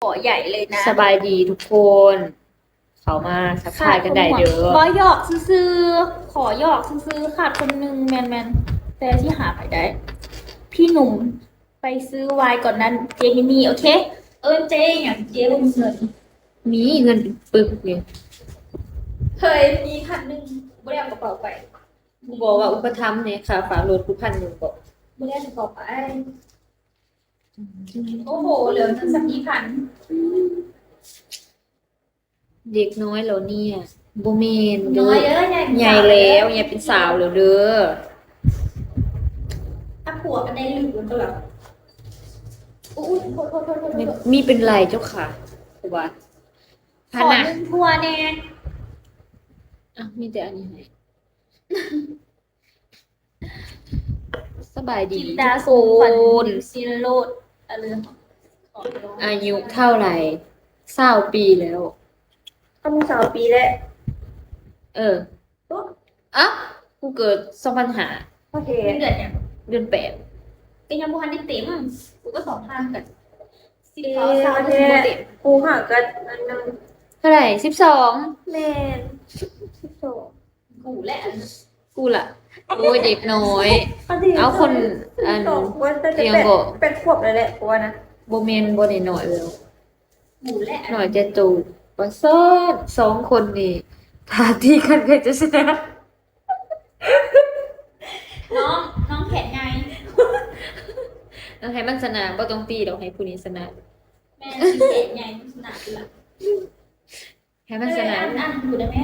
ขอใหญ่เลยนะสบายดีทุกคน เขามาสักทายกันได้เด้อบ่หยอกซื้อๆขอหยอกซื้อๆขาดคนหนึ่งแมนแต่ที่หาไปได้ พี่หนุ่มไปซื้อไวน์ก่อนนั้นเจมินี่โอเค เจอย่างเจลงเงินมีเงินเป็นปึกเลยเคยมีคันหนึ่งไม่ได้เอากระเป๋าไปกูบอกว่าอุปถัมภ์เนี่ยค่ะฝากรถกู1,100บอกไม่ได้เอากระเป๋าไปโอ้โหเหลือเงินสัก2,000เด็กน้อยแล้วเนี่ยบ่แม่นเด้ น้อ อย ใหญ่ใหญ่แล้วใหญ่เป็นสาวแล้วเด้อถ้าผัวกันได้ลืมก็แบบอุ้ยโทษมีเป็นไรเจ้าค่ะกูว่า ขอหนึ่งทัวแน่ อ่ะมีแต่อันนี้ให้สบายดี จินดา ทุ สู ก ขวัญ คน ซิโรดอะไรขอร้อง อายุเท่าไหร่20 ปีแล้ว ก็มึง2 ปีแล้ว เอออ่ะกูเกิด2005โอเคเดือนเนี่ย เดือน8ก็ยังบ่ทันได้เต็มกูก็2,000กันสิบ เอ๊ สองสาว ะ ถึงบ่เต็ม กูหากันอันนึง เท่าไหร่แม่นโต กูและอัน กูล่ะโอ้ยเด็กน้อย เอาคนอัน ตกว่าจะ เตียง แปด บอก แปดขวบเลยแหละกูว่านะ โบเมนโบได้หน่อยแล้ว กูและอัน หน่อยจะตูประเสริฐ2 คนนี่ปาร์ตี้กันใครจะชนะ น้องแขนไง เอาให้มันชนะบ่ต้องตีดอกให้ผู้นี้ชนะ แม่ชื่อแขนไงมันสนาดละ ให้มันชนะ อันอยู่นะแม่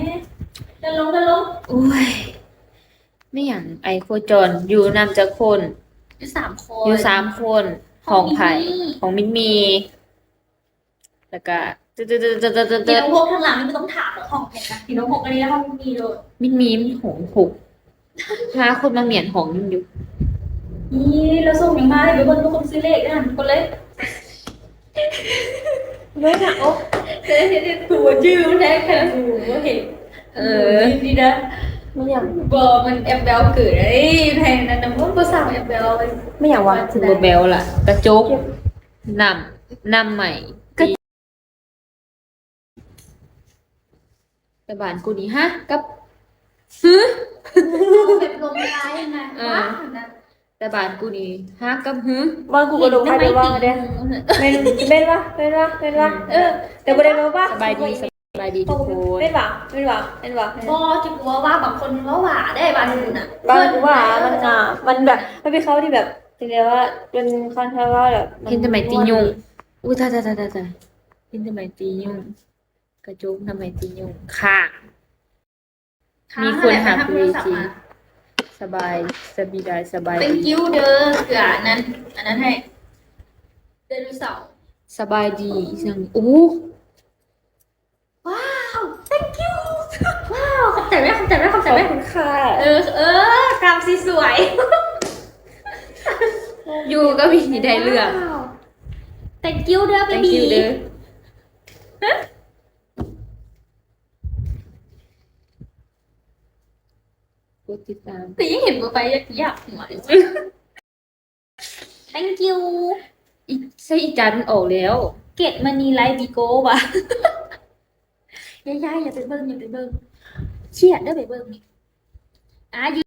เดินลง โอ้ยไม่อย่างไอโคจรอยู่นำจากคน อยู่3 คน อยู่3 คนของไผ่ของมินมี แล้วก็ตึ๊ดตึ๊ดตึ๊ดตึ๊ดตึ๊ด พี่ ตึ๊ น้ ด องพกข้างหลังนี่ไม่ต้องถามหรอกห้องแขนนะพี่น้องพกอันนี้แล้วห้องมีเลย มินมีมันหงหุกหาคนมาเหมียนหองอยู่ นี่เราส่งยังมาให้ไปเบิ่งทุกคนซื้อเลขนะคนเลย ไม่หนักโอ้ เจ๊ตัวชื่อมันได้แค่ดูว่าเห็นดีนะ ไม่อยาก บอกมันแอบแบลเกิดไอ้แพงนะแต่ว่าภาษาแอบแบลเลย ไม่อยากวาง ถึงโบเบลล่ะกระจกนำใหม่แต่บ้านกูนี่ฮะกับ แบบลมร้ายนะว้านะ แต่บ้านกูนี่ฮะกับฮึ บางกูกระโดดใครไปว่างเด้เป็นเป็นวะแต่ประเด็นว่า สบายดีสบายดีทุกคน เป็นวะบอจะกลัวว่าบางคนว่าหวาได้บางคนอ่ะ บางกูว่ามันแบบมันเป็นเขาที่แบบจริงๆว่าเป็นคอนเทนต์ว่าแบบ เห็นทำไมตียุงอุ้ยตายเห็นทำไมตียุงกระจกทำไมตียุงค่ะมีคนหาคุยจีสบายสบาย เป็น ดี กิ้วเด้อเผื่ออันนั้นให้เดินดูเสาร์ สบายดีจังอู้ ว้าว thank you ว้าวขอบใจไหม ขอบคุณค่ะ กรามสีสวย อยู่ก็มีได้เรื่อง ว้าว thank you เด้อ thank baby you เด้อกดติดตาม แต่ยังเห็นบ่ไปอยากหัว thank you อีใช่อีจันออกแล้ว เกตมณีไลฟ์บิโก้ป่ะ ย่าอย่าไปเบิ่งเชียดเด้อไปเบิ่งนี่